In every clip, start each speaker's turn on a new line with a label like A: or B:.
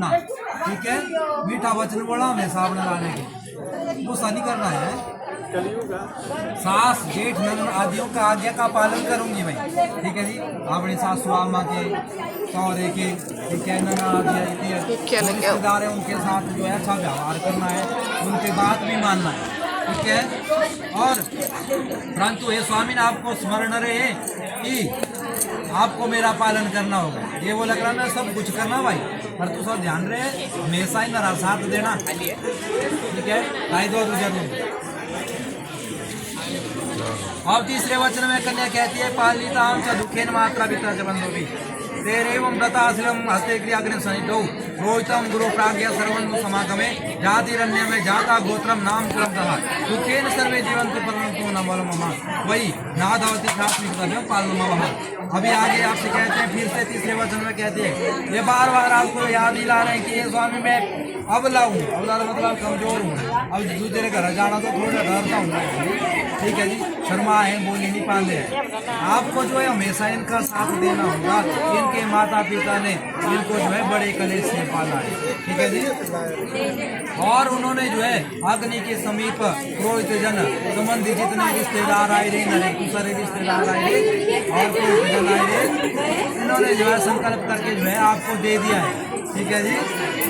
A: सुनना, ठीक है। मीठा वचन बोला हमें सामने लाने के, गुस्सा नहीं करना है। सास जेठ ननद आदियों का आज्ञा का पालन करूंगी मैं, ठीक है जी। अपनी सासू अम्मा के, सौरे के, ठीक है, ननद रिश्तेदार है उनके साथ जो है अच्छा व्यवहार करना है, उनके बात भी मानना है, ठीक है। और परंतु हे स्वामी ने आपको स्मरण रहे कि आपको मेरा पालन करना होगा। ये वो लग रहा ना सब कुछ करना भाई, पर तू सब ध्यान रहे हमेशा ही मेरा साथ देना, ठीक है। आई दो जरूर। और तीसरे वचन में कन्या कहती है पालिताम च दुखेन मात्रा पिता च बंधुभी तेरे व्रताश्रम हस्ते क्रियाग्नि सनिधौ रोहितम गुरु प्राज्ञा सर्वं समागमे जातिरण्य में जाता गोत्रम नाम क्रम कहा दुखेन सर्वे जीवंत परंतु न बल ममा वही नादावती शास्त्री पालन मम। अभी आगे आपसे कहते हैं फिर से तीसरे वचन में कहते हैं ये बार बार आपको याद दिला रहे हैं कि ये स्वामी मैं अबला हूँ, अबला मतलब कमजोर हूँ, अब दूसरे घर जाना तो थोड़ा डरता हूँ, ठीक है जी। शर्मा है, बोली नहीं पाते हैं। आपको जो है हमेशा इनका साथ देना होगा। इनके माता पिता ने इनको जो है बड़े कलेश से पाला है, ठीक है जी। और उन्होंने जो है अग्नि के समीप पुरोहित जन संबंधी जितने रिश्तेदार आए रहे, नरे दूसरे रिश्तेदार आए रहे और पुरोहित जन आए रहे, इन्होंने जो है संकल्प करके जो है आपको दे दिया है, ठीक है जी।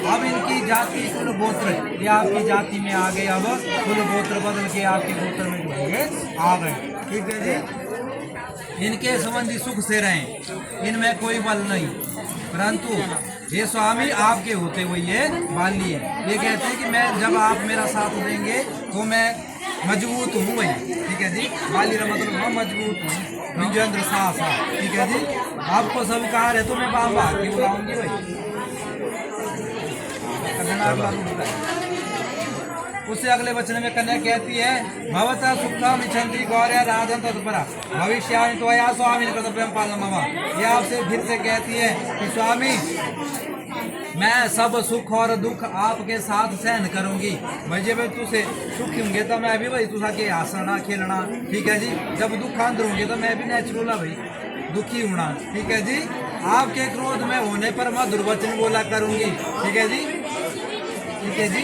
A: अब इनकी जाति कुल गोत्र ये आपकी जाति में आ गए, अब कुल गोत्र बदल के आपके गोत्र में जो है आ गए, ठीक है जी। इनके संबंधी सुख से रहें, इनमें कोई बल नहीं, परंतु ये स्वामी आपके होते हुए ये बाली है। ये कहते हैं कि मैं जब आप मेरा साथ देंगे तो मैं मजबूत हूँ भाई, ठीक है जी। बाली का मतलब मैं मजबूत हूँ, विजेंद्र साहस, ठीक है जी। आपको स्वीकार है तो मैं बाबा की बुलाऊंगी भाई। उससे अगले वचन में कन्या कहती है भवता सुखम इच्छन्ति गौर्य राधन तत्परा भविष्यानि त्वया स्वामी कर्तव्यम पालन मम। ये आपसे फिर से कहती है कि स्वामी मैं सब सुख और दुख आपके साथ सहन करूंगी भाई। जब तुझसे सुख होंगे तो मैं भी भाई तुझा के हंसना खेलना, ठीक है जी। जब दुख अंदर होंगे तो मैं भी नेचुरल भाई दुखी होना, ठीक है जी। आपके क्रोध में होने पर मैं दुर्वचन बोला करूंगी, ठीक है जी, ठीक है जी।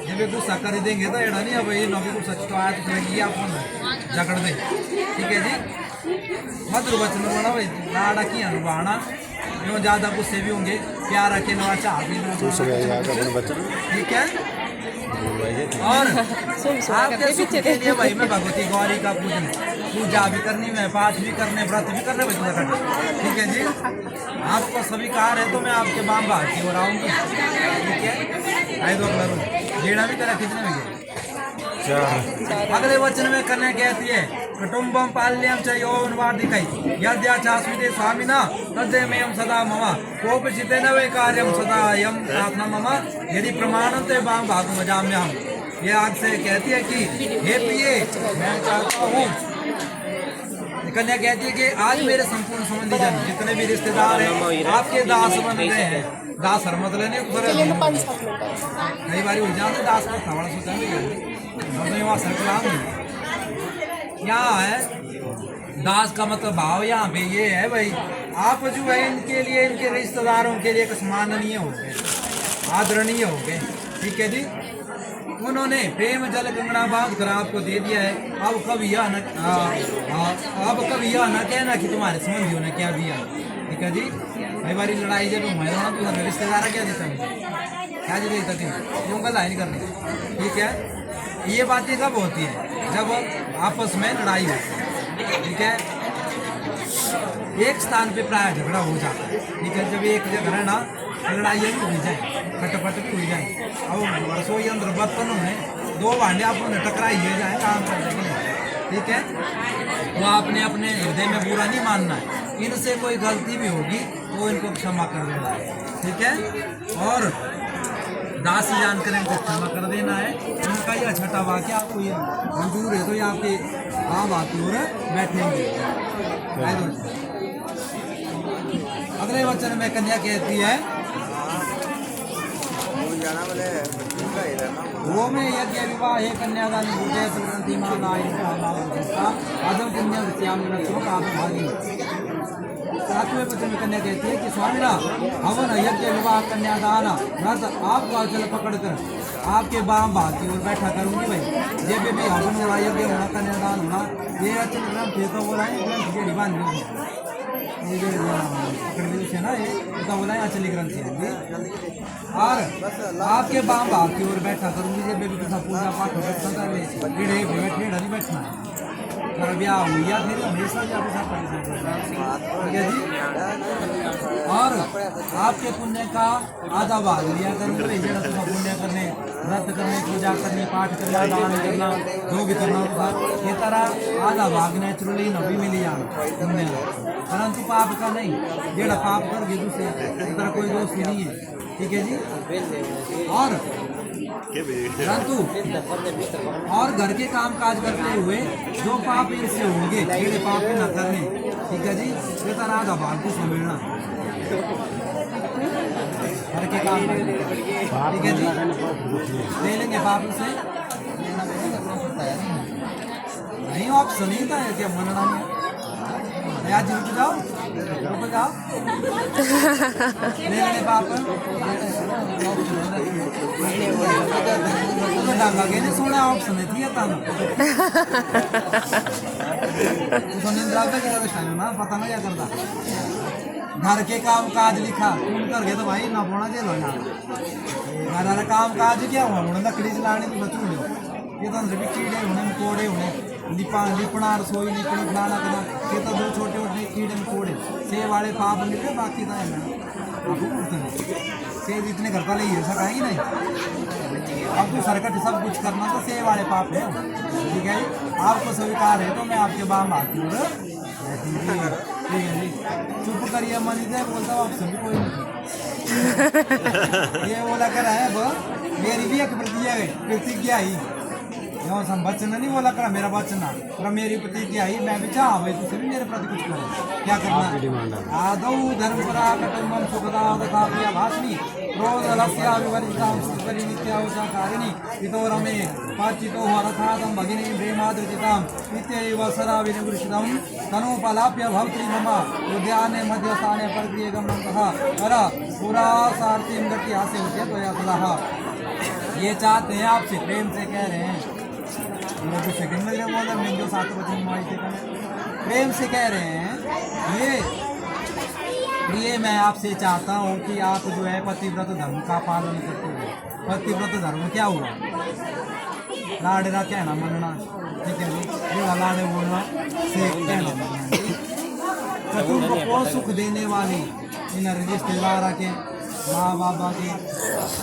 A: जब गुस्सा कर देंगे तो एड़ा नहीं अब ये नौकरी को सच तो आया तो कहेंगे आप झगड़ दे, ठीक है जी। मधुर वचन बोला भाई लाड़ा की अनुबाना जो ज्यादा गुस्से भी होंगे प्यार अकेला चाह भी, ठीक है। और आपके सुख के लिए भाई मैं भगवती गौरी का पूजा भी करनी है, पाठ भी करने, व्रत भी करने भाई, ठीक है जी। आपको स्वीकार है तो मैं आपके बाम बाहर की ओर आऊंगी, ठीक है। आई दो जेड़ा भी तरह कितने में अगले वचन में करने कहती है कुटुंबम पाल्यम च यौवनवार दिखाई यद्या चास्मिते स्वामिना तद्यमेयं सदा मम कोपचिते न वे कार्यम सदा यम प्रार्थना मम यदि प्रमाणन्ते बाम भाग मजाम्यहम। ये आग से कहती है कि हे प्रिय मैं चाहता हूँ, कन्या कहती है कि आज मेरे संपूर्ण संबंधी जन जितने भी रिश्तेदार हैं आपके दास बन गए हैं। दास हर मतलब नहीं कई बार उलझा तो दास को थवड़ा सोचा यहाँ है। दास का मतलब भाव यहाँ पे ये है भाई आप जो है इनके लिए इनके रिश्तेदारों के लिए सम्माननीय हो गए, आदरणीय हो गए, ठीक है जी। उन्होंने प्रेम जल गंगना बांध कर आपको दे दिया है। अब कभी यह न कहना कि तुम्हारे संबंधियों ने क्या दिया, ठीक है जी। कई बार लड़ाई जब तो रिश्तेदार क्या देता है, क्या जी देता थी यूँ गला नहीं करनी, ठीक है। ये बातें कब होती है जब आपस में लड़ाई होती है, ठीक है। एक स्थान पे प्राय झगड़ा हो जाता है, ठीक है। जब एक जगह ना लड़ाइयाँ भी हो जाए, खटपट भी हो जाए, अब रसोई अंदर बर्तनों में दो भांडे आपको टकराई जाए काम करने के लिए, ठीक है। तो आपने अपने हृदय में बुरा नहीं मानना है। इनसे कोई गलती भी होगी तो इनको क्षमा कर देना है, ठीक है। और दास जानकर इनको क्षमा कर देना है। इनका यह छठा वाक्य आपको ये मंजूर है तो ये आपके आम आती और बैठेंगे। अगले वचन में कन्या कहती है वो में यज्ञ विवाह है कन्यादान भूजय संक्रांति माला आदम कन्या भागी सातवें वचन में कन्या कहती है कि स्वामी ना हवन यज्ञ विवाह कन्यादान व्रत आपका चल पकड़कर आपके बाम भाग की ओर बैठा करूंगी भाई। जब भी हवन होना, यज्ञ होना, कन्यादान होना, ये अचल ग्रंथ है तो बोला है ग्रंथ जेडी बांध ये जो पकड़ ली उसे ना, ये तो बोला है अचली ग्रंथ है। और आपके बाम भाग की ओर बैठा करूंगी जब भी किसी पूजा पाठ हो सकता है बैठे नहीं बैठना है। ब्याह हो या फिर हमेशा जी आपके साथ परेशान, ठीक है जी। और आपके पुण्य का आधा भाग लिया करूँगा, जरा तुम पुण्य करने, व्रत करने, पूजा करने, पाठ करना, दान करना, जो भी करना होगा ये तरह आधा भाग नेचुरली नबी मिली जाना पुण्य, परंतु पाप का नहीं। जेड़ा पाप कर गे दूसरे तरह कोई दोष ही नहीं है, ठीक है जी। और परंतु और घर के काम काज करते हुए जो पाप इनसे होंगे ये पाप न करने, ठीक है जी। ये तरह आधा भाग को समझना घर के काम, ठीक है जी। ले लेंगे पाप से नहीं, ऑप्शन नहीं था क्या मनना नहीं। आज रुक जाओ ले लेंगे पाप डांगा सोना ऑप्शन है थी निंद्रा ना पता ना क्या करता। घर के काम काज लिखा तुम कर गए तो भाई ना पोना जेलो ना घर काम काज क्या हुआ उन्होंने लकड़ी चलाने की बचू लो ये तो भी कीड़े होने मकोड़े होने लिपना रसोई लिपनी फलाना करना, ये तो दो छोटे छोटे कीड़े मकोड़े से वाले पाप निकले, बाकी तो है से इतने घर का ले सका ही नहीं। अब तो सरकट सब कुछ करना तो से वाले पाप है, ठीक है। आपको स्वीकार है तो मैं आपके बाम आती हूँ, ठीक है जी। चुप करिए मन इधर बोलता हूँ आप सभी कोई नहीं ये बोला कर है मेरी भी एक प्रतिज्ञा ही हम वचन नहीं बोला करा मेरा वचन पर मेरी प्रतिज्ञा ही मैं भी चाह भाई तुझसे भी मेरे प्रति कुछ करो, क्या करना आदौ धर्मपरा कटुम्बम सुखदा तथाप्रिया भाषणी क्रोध लस्या विवर्जितां सुपरि नित्यावशाकारिणी इतो रमे पाचितो हरथादं भगिनी प्रेमादृचितां इत्येव सदा विनिवृषितं तनोपलाप्य भवत्री मम उद्याने मध्यस्थाने परक्रिये गमनं तथा पर पुरा सार्थिं गति हास्य होते त्वया सदाः। ये चाहते हैं आपसे, प्रेम से कह रहे हैं, मेरा जो सेकंड में बोला मैं जो 7 वचन प्रेम से कह रहे हैं ये मैं आपसे चाहता हूँ कि आप जो है पतिव्रत धर्म का पालन करते हो। पतिव्रत धर्म क्या हुआ? लाड़ेरा कहना मनना, ठीक है जी। ये लाड़े बोलना से कहना मनना। कुटुंब को सुख देने वाली इन रिश्तेदार के माँ बाबा के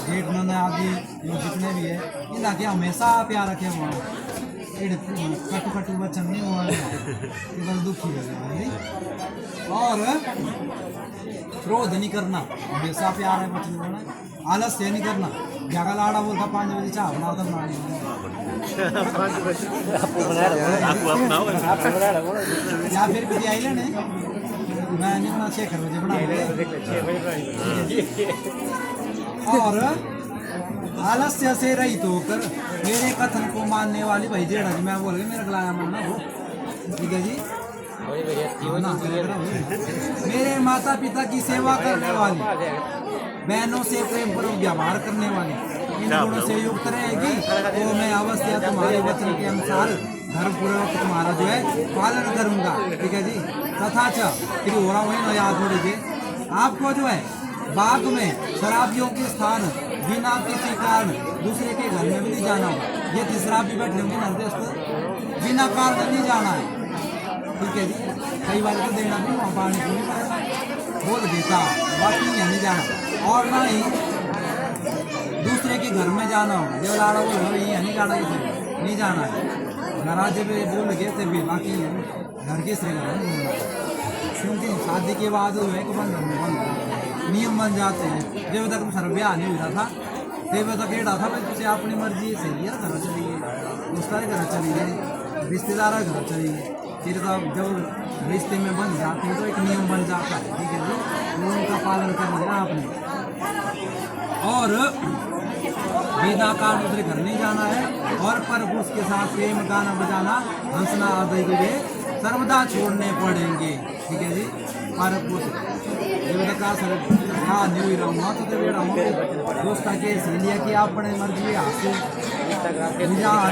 A: जेठ नन आदि जो जितने भी है इनके हमेशा प्यार रखे हुआ कटु कटु वचन नहीं हुआ बस दुखी है। और क्रोध नहीं करना, हमेशा प्यार है वचन बोलना। आलस्य नहीं करना, जगह लाड़ा बोलता 5 बजे चाह बना तो या फिर किसी आई लेने मैं नहीं बना 6 बजे बना। और आलस्य से रहित होकर मेरे कथन को मानने वाली भाई जेड़ा जी मैं बोल गई मेरा गलाया मानना वो, ठीक है जी। मेरे माता पिता की सेवा करने वाली, बहनों से प्रेम पूर्वक व्यवहार करने वाली, इन गुणों से युक्त रहेगी तो मैं अवश्य तुम्हारे वचन के अनुसार धर्मपूर्वक तुम्हारा जो है पालन करूंगा, ठीक है जी। तथा फिर हो रहा वही ना याद हो रही आपको जो है बाग में शराबियों के स्थान बिना किसी कारण दूसरे के घर में भी नहीं जाना होगा। ये तीसरा भी बैठे होंगे निर्देश बिना कारण नहीं जाना है, ठीक है जी। कई बार तो देना भी वहाँ पानी को नहीं पड़ेगा बोल देता, बाकी नहीं जाना। और ना ही दूसरे के घर में जाना होगा, जब लाड़ा बोल ये नहीं जाना, इसे नहीं जाना है। घर जब बोल गए थे भी बाकी घर के श्री घर नहीं बोलना, क्योंकि शादी के बाद जो है नियम बन जाते हैं। जब तक सर ब्याह नहीं हुआ था तब तक ये था भाई तुझे अपनी मर्जी से ही घर चलिए, उसका घर चलिए, रिश्तेदार घर चलिए। फिर तो जब रिश्ते में बन जाते हैं तो एक नियम बन जाता है, ठीक है जी। वो उनका पालन कर लिया आपने। और बिना कारण दूसरे घर नहीं जाना है। और पर उसके साथ प्रेम गाना बजाना हंसना आदि के लिए सर्वदा छोड़ने पड़ेंगे, ठीक है जी। पर जब तक सर हाँ न्यू ही रहूँगा तो वेड़ा दोस्त के इसलिए कि अपने मर्जी हाथ से